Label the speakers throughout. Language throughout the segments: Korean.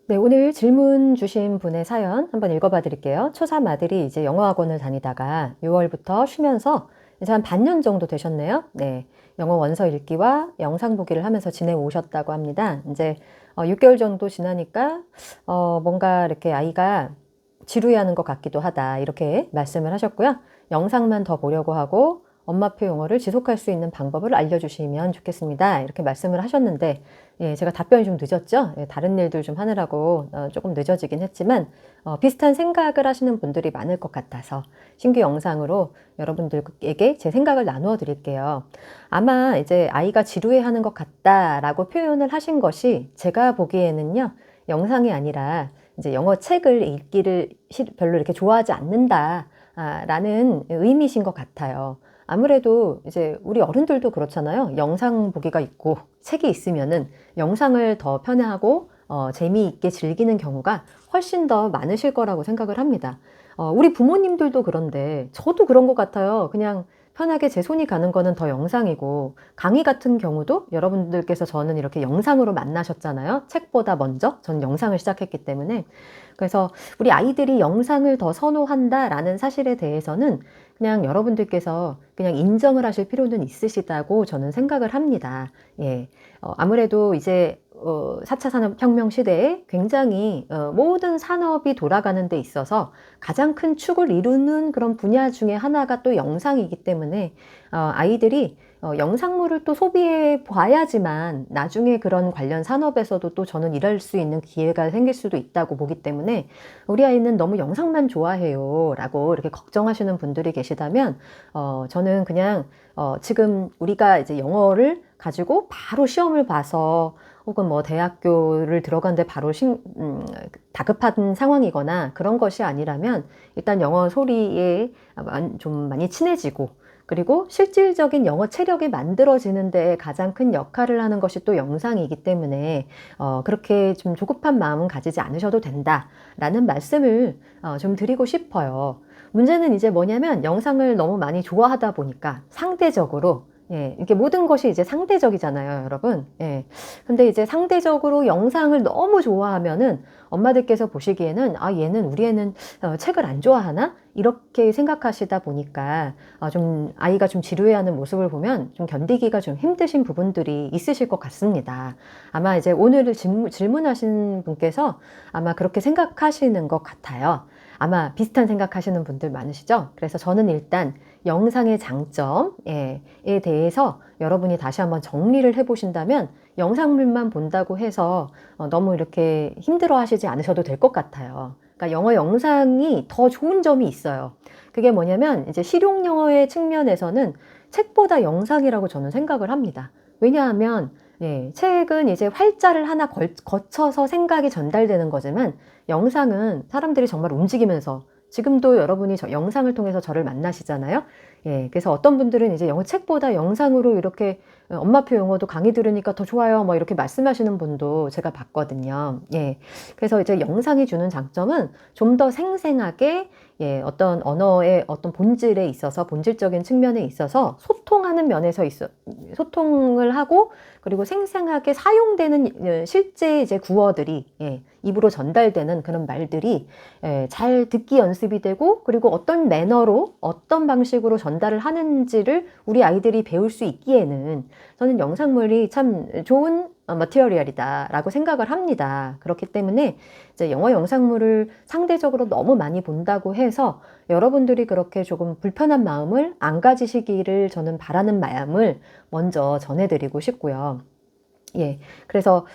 Speaker 1: 네, 오늘 질문 주신 분의 사연 한번 읽어봐 드릴게요. 초3 아들이 이제 영어 학원을 다니다가 6월부터 쉬면서 이제 한 반년 정도 되셨네요. 네, 영어 원서 읽기와 영상 보기를 하면서 지내오셨다고 합니다. 이제 6개월 정도 지나니까 뭔가 이렇게 아이가 지루해하는 것 같기도 하다 이렇게 말씀을 하셨고요. 영상만 더 보려고 하고 엄마표 영어를 지속할 수 있는 방법을 알려주시면 좋겠습니다. 이렇게 말씀을 하셨는데 예, 제가 답변이 좀 늦었죠. 예, 다른 일들 좀 하느라고 조금 늦어지긴 했지만 비슷한 생각을 하시는 분들이 많을 것 같아서 신규 영상으로 여러분들에게 제 생각을 나누어 드릴게요. 아마 이제 아이가 지루해하는 것 같다라고 표현을 하신 것이 제가 보기에는요, 영상이 아니라 이제 영어 책을 읽기를 별로 이렇게 좋아하지 않는다 라는 의미신 것 같아요. 아무래도 이제 우리 어른들도 그렇잖아요. 영상 보기가 있고 책이 있으면은 영상을 더 편하고 재미있게 즐기는 경우가 훨씬 더 많으실 거라고 생각을 합니다. 우리 부모님들도 그런데 저도 그런 것 같아요. 그냥 편하게 제 손이 가는 거는 더 영상이고, 강의 같은 경우도 여러분들께서 저는 이렇게 영상으로 만나셨잖아요. 책보다 먼저 전 영상을 시작했기 때문에. 그래서 우리 아이들이 영상을 더 선호한다라는 사실에 대해서는 그냥 여러분들께서 그냥 인정을 하실 필요는 있으시다고 저는 생각을 합니다. 예. 아무래도 이제 4차 산업혁명 시대에 굉장히 모든 산업이 돌아가는 데 있어서 가장 큰 축을 이루는 그런 분야 중에 하나가 또 영상이기 때문에 아이들이 영상물을 또 소비해 봐야지만 나중에 그런 관련 산업에서도 또 저는 일할 수 있는 기회가 생길 수도 있다고 보기 때문에, 우리 아이는 너무 영상만 좋아해요 라고 이렇게 걱정하시는 분들이 계시다면 저는 그냥 지금 우리가 이제 영어를 가지고 바로 시험을 봐서 혹은 뭐 대학교를 들어간데 바로 다급한 상황이거나 그런 것이 아니라면 일단 영어 소리에 좀 많이 친해지고, 그리고 실질적인 영어 체력이 만들어지는 데 가장 큰 역할을 하는 것이 또 영상이기 때문에 그렇게 좀 조급한 마음은 가지지 않으셔도 된다라는 말씀을 좀 드리고 싶어요. 문제는 이제 뭐냐면 영상을 너무 많이 좋아하다 보니까 상대적으로, 예, 이게 모든 것이 이제 상대적이잖아요, 여러분. 예. 근데 이제 상대적으로 영상을 너무 좋아하면은 엄마들께서 보시기에는 얘는 우리 애는 책을 안 좋아하나? 이렇게 생각하시다 보니까 좀 아이가 좀 지루해하는 모습을 보면 좀 견디기가 좀 힘드신 부분들이 있으실 것 같습니다. 아마 이제 오늘 질문하신 분께서 아마 그렇게 생각하시는 것 같아요. 아마 비슷한 생각하시는 분들 많으시죠? 그래서 저는 일단 영상의 장점에 대해서 여러분이 다시 한번 정리를 해보신다면 영상물만 본다고 해서 너무 이렇게 힘들어 하시지 않으셔도 될 것 같아요. 그러니까 영어 영상이 더 좋은 점이 있어요. 그게 뭐냐면 이제 실용 영어의 측면에서는 책보다 영상이라고 저는 생각을 합니다. 왜냐하면 책은 이제 활자를 하나 거쳐서 생각이 전달되는 거지만 영상은 사람들이 정말 움직이면서, 지금도 여러분이 영상을 통해서 저를 만나시잖아요. 예, 그래서 어떤 분들은 이제 영어 책보다 영상으로 이렇게 엄마표 영어도 강의 들으니까 더 좋아요, 뭐 이렇게 말씀하시는 분도 제가 봤거든요. 예, 그래서 이제 영상이 주는 장점은 좀 더 생생하게, 예, 어떤 언어의 어떤 본질에 있어서, 본질적인 측면에 있어서 소통하는 면에서 소통을 하고, 그리고 생생하게 사용되는 실제 이제 구어들이, 예, 입으로 전달되는 그런 말들이 잘 듣기 연습이 되고, 그리고 어떤 매너로 어떤 방식으로 전달을 하는지를 우리 아이들이 배울 수 있기에는 저는 영상물이 참 좋은 머티리얼이다 라고 생각을 합니다. 그렇기 때문에 이제 영어 영상물을 상대적으로 너무 많이 본다고 해서 여러분들이 그렇게 조금 불편한 마음을 안 가지시기를 저는 바라는 마음을 먼저 전해드리고 싶고요. 예. 그래서,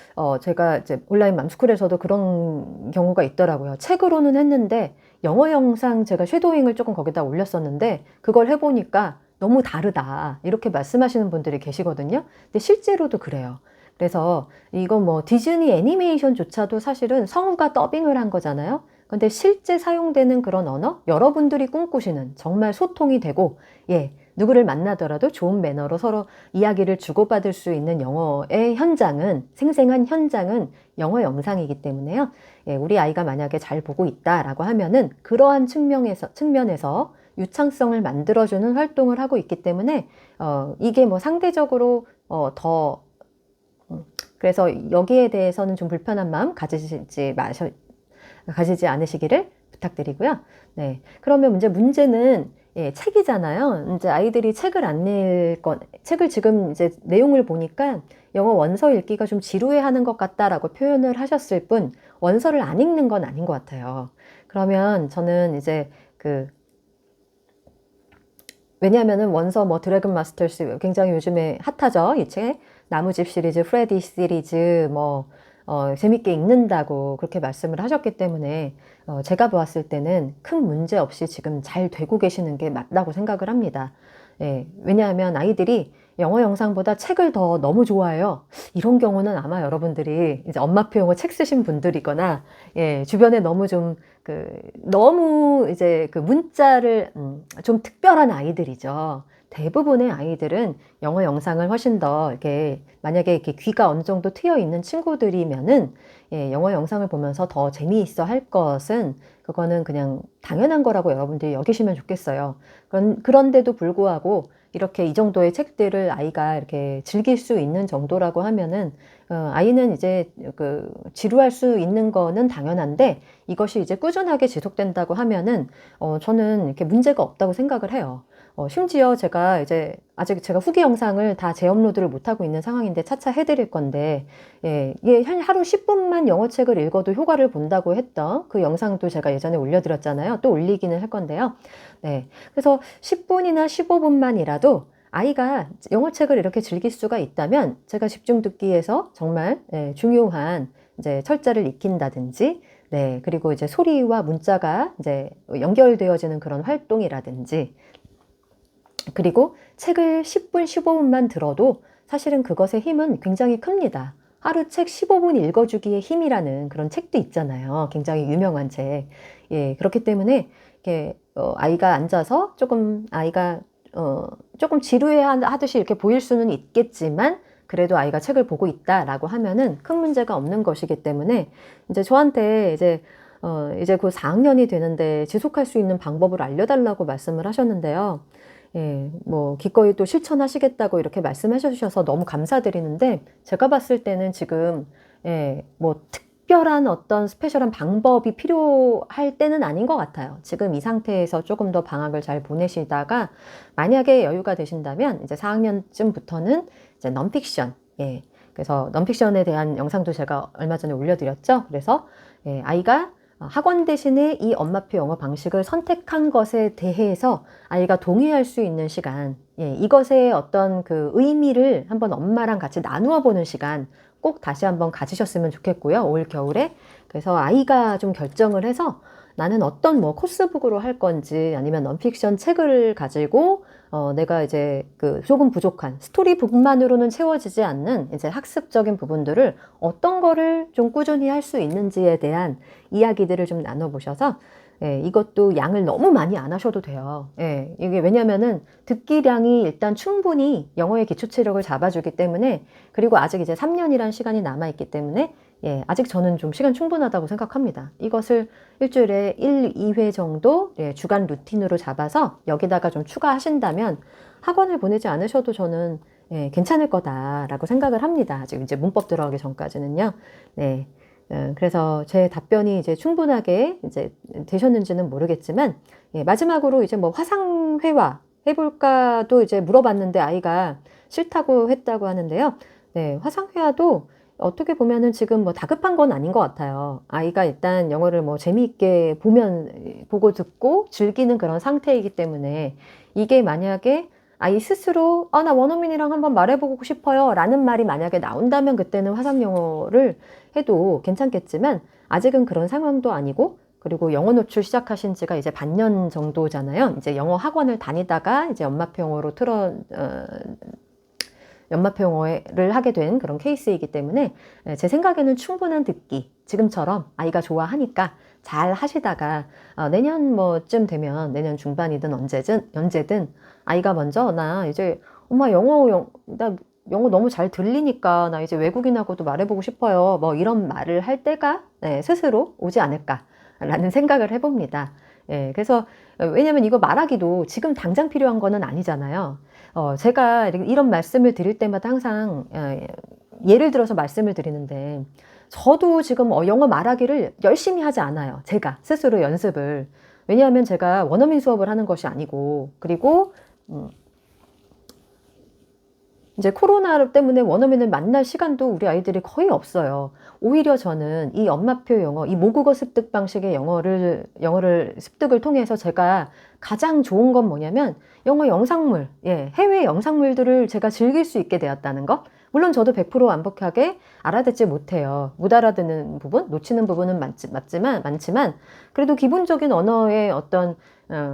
Speaker 1: 제가 이제 온라인 맘스쿨에서도 그런 경우가 있더라고요. 책으로는 했는데, 영어 영상 제가 쉐도잉을 조금 거기다 올렸었는데, 그걸 해보니까 너무 다르다. 이렇게 말씀하시는 분들이 계시거든요. 근데 실제로도 그래요. 그래서 이건 뭐 디즈니 애니메이션조차도 사실은 성우가 더빙을 한 거잖아요. 근데 실제 사용되는 그런 언어, 여러분들이 꿈꾸시는 정말 소통이 되고, 예, 누구를 만나더라도 좋은 매너로 서로 이야기를 주고받을 수 있는 영어의 현장은, 생생한 현장은 영어 영상이기 때문에요. 예, 우리 아이가 만약에 잘 보고 있다라고 하면은 그러한 측면에서 유창성을 만들어주는 활동을 하고 있기 때문에 이게 뭐 상대적으로 더 그래서 여기에 대해서는 좀 불편한 마음 가지지 않으시기를 부탁드리고요. 네. 그러면 문제는 예, 책이잖아요. 이제 아이들이 책을 안 읽건, 책을 지금 이제 내용을 보니까 영어 원서 읽기가 좀 지루해 하는 것 같다라고 표현을 하셨을 뿐, 원서를 안 읽는 건 아닌 것 같아요. 그러면 저는 이제 왜냐하면은 원서 뭐 드래곤 마스터스 굉장히 요즘에 핫하죠. 이 책. 나무집 시리즈, 프레디 시리즈 뭐 재밌게 읽는다고 그렇게 말씀을 하셨기 때문에 제가 보았을 때는 큰 문제 없이 지금 잘 되고 계시는 게 맞다고 생각을 합니다. 예, 왜냐하면 아이들이 영어 영상보다 책을 더 너무 좋아해요. 이런 경우는 아마 여러분들이 이제 엄마표 영어 책 쓰신 분들이거나 예, 주변에 너무 좀 너무 이제 문자를 좀 특별한 아이들이죠. 대부분의 아이들은 영어 영상을 훨씬 더 이렇게 만약에 이렇게 귀가 어느 정도 트여 있는 친구들이면은 예, 영어 영상을 보면서 더 재미있어 할 것은 그거는 그냥 당연한 거라고 여러분들이 여기시면 좋겠어요. 그런데도 불구하고 이렇게 이 정도의 책들을 아이가 이렇게 즐길 수 있는 정도라고 하면은 아이는 이제 지루할 수 있는 거는 당연한데 이것이 이제 꾸준하게 지속된다고 하면은 저는 이렇게 문제가 없다고 생각을 해요. 심지어 제가 이제 아직 제가 후기 영상을 다 재업로드를 못하고 있는 상황인데 차차 해드릴 건데, 예, 이게 하루 10분만 영어책을 읽어도 효과를 본다고 했던 그 영상도 제가 예전에 올려드렸잖아요. 또 올리기는 할 건데요. 네. 그래서 10분이나 15분만이라도 아이가 영어책을 이렇게 즐길 수가 있다면 제가 집중 듣기에서 정말 예, 중요한 이제 철자를 익힌다든지 네, 그리고 이제 소리와 문자가 이제 연결되어지는 그런 활동이라든지 그리고 책을 10분, 15분만 들어도 사실은 그것의 힘은 굉장히 큽니다. 하루 책 15분 읽어주기의 힘이라는 그런 책도 있잖아요. 굉장히 유명한 책. 예, 그렇기 때문에 이렇게 아이가 앉아서 아이가 조금 지루해 하듯이 이렇게 보일 수는 있겠지만 그래도 아이가 책을 보고 있다라고 하면은 큰 문제가 없는 것이기 때문에 이제 저한테 이제 그 4학년이 되는데 지속할 수 있는 방법을 알려달라고 말씀을 하셨는데요. 예, 뭐 기꺼이 또 실천하시겠다고 이렇게 말씀해 주셔서 너무 감사드리는데 제가 봤을 때는 지금 예, 뭐 특별한 어떤 스페셜한 방법이 필요할 때는 아닌 것 같아요. 지금 이 상태에서 조금 더 방학을 잘 보내시다가 만약에 여유가 되신다면 이제 4학년쯤부터는 이제 넌픽션 예, 그래서 넌픽션에 대한 영상도 제가 얼마 전에 올려드렸죠. 그래서 예, 아이가 학원 대신에 이 엄마표 영어 방식을 선택한 것에 대해서 아이가 동의할 수 있는 시간, 예, 이것의 어떤 그 의미를 한번 엄마랑 같이 나누어 보는 시간 꼭 다시 한번 가지셨으면 좋겠고요. 올 겨울에. 그래서 아이가 좀 결정을 해서 나는 어떤 뭐 코스북으로 할 건지 아니면 넌픽션 책을 가지고 내가 이제 조금 부족한 스토리북만으로는 채워지지 않는 이제 학습적인 부분들을 어떤 거를 좀 꾸준히 할 수 있는지에 대한 이야기들을 좀 나눠보셔서 예, 이것도 양을 너무 많이 안 하셔도 돼요. 예, 이게 왜냐면은 듣기량이 일단 충분히 영어의 기초 체력을 잡아주기 때문에 그리고 아직 이제 3년이란 시간이 남아있기 때문에 예, 아직 저는 좀 시간 충분하다고 생각합니다. 이것을 일주일에 1, 2회 정도 예, 주간 루틴으로 잡아서 여기다가 좀 추가하신다면 학원을 보내지 않으셔도 저는 예, 괜찮을 거다라고 생각을 합니다. 아직 이제 문법 들어가기 전까지는요. 네. 그래서 제 답변이 이제 충분하게 이제 되셨는지는 모르겠지만, 예, 마지막으로 이제 뭐 화상회화 해볼까도 이제 물어봤는데 아이가 싫다고 했다고 하는데요. 네, 화상회화도 어떻게 보면은 지금 뭐 다급한 건 아닌 것 같아요. 아이가 일단 영어를 뭐 재미있게 보고 듣고 즐기는 그런 상태이기 때문에 이게 만약에 아이 스스로 나 원어민이랑 한번 말해보고 싶어요 라는 말이 만약에 나온다면 그때는 화상 영어를 해도 괜찮겠지만 아직은 그런 상황도 아니고 그리고 영어 노출 시작하신 지가 이제 반년 정도잖아요. 이제 영어 학원을 다니다가 이제 연마표 영어를 하게 된 그런 케이스이기 때문에 제 생각에는 충분한 듣기 지금처럼 아이가 좋아하니까 잘 하시다가 내년 뭐쯤 되면 내년 중반이든 언제든 아이가 먼저 나 이제 엄마 나 영어 너무 잘 들리니까 나 이제 외국인하고도 말해보고 싶어요. 뭐 이런 말을 할 때가 스스로 오지 않을까라는 생각을 해봅니다. 예, 그래서 왜냐면 이거 말하기도 지금 당장 필요한 거는 아니잖아요. 제가 이런 말씀을 드릴 때마다 항상 예를 들어서 말씀을 드리는데 저도 지금 영어 말하기를 열심히 하지 않아요. 제가 스스로 연습을. 왜냐하면 제가 원어민 수업을 하는 것이 아니고 그리고 이제 코로나 때문에 원어민을 만날 시간도 우리 아이들이 거의 없어요. 오히려 저는 이 엄마표 영어, 이 모국어 습득 방식의 영어를 습득을 통해서 제가 가장 좋은 건 뭐냐면 영어 영상물, 해외 영상물들을 제가 즐길 수 있게 되었다는 것. 물론 저도 100% 완벽하게 알아듣지 못해요. 못 알아듣는 부분, 놓치는 부분은 많지만 그래도 기본적인 언어의 어떤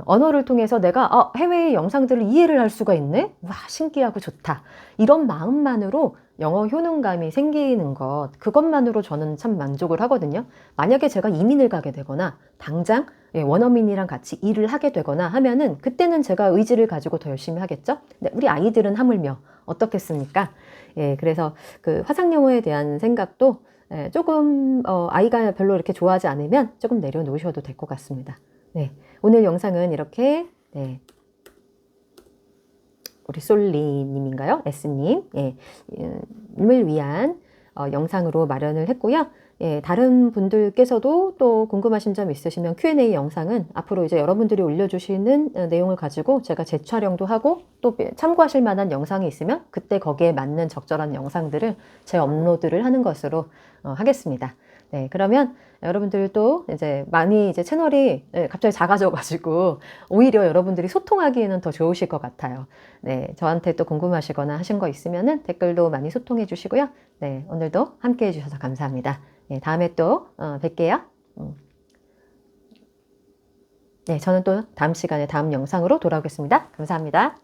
Speaker 1: 언어를 통해서 내가 해외의 영상들을 이해를 할 수가 있네? 와, 신기하고 좋다. 이런 마음만으로 영어 효능감이 생기는 것, 그것만으로 저는 참 만족을 하거든요. 만약에 제가 이민을 가게 되거나 당장 원어민이랑 같이 일을 하게 되거나 하면은 그때는 제가 의지를 가지고 더 열심히 하겠죠. 근데 우리 아이들은 하물며 어떻겠습니까? 그래서 그 화상영어에 대한 생각도 조금 아이가 별로 이렇게 좋아하지 않으면 조금 내려놓으셔도 될 것 같습니다. 네, 오늘 영상은 이렇게 우리 솔리님인가요? S님, 님을 위한 영상으로 마련을 했고요. 다른 분들께서도 또 궁금하신 점 있으시면 Q&A 영상은 앞으로 이제 여러분들이 올려주시는 내용을 가지고 제가 재촬영도 하고 또 참고하실 만한 영상이 있으면 그때 거기에 맞는 적절한 영상들을 재업로드를 하는 것으로 하겠습니다. 네, 그러면 여러분들도 이제 많이 이제 채널이 갑자기 작아져가지고 오히려 여러분들이 소통하기에는 더 좋으실 것 같아요. 네, 저한테 또 궁금하시거나 하신 거 있으면은 댓글도 많이 소통해 주시고요. 네, 오늘도 함께 해주셔서 감사합니다. 네, 다음에 또 뵐게요. 네, 저는 또 다음 시간에 다음 영상으로 돌아오겠습니다. 감사합니다.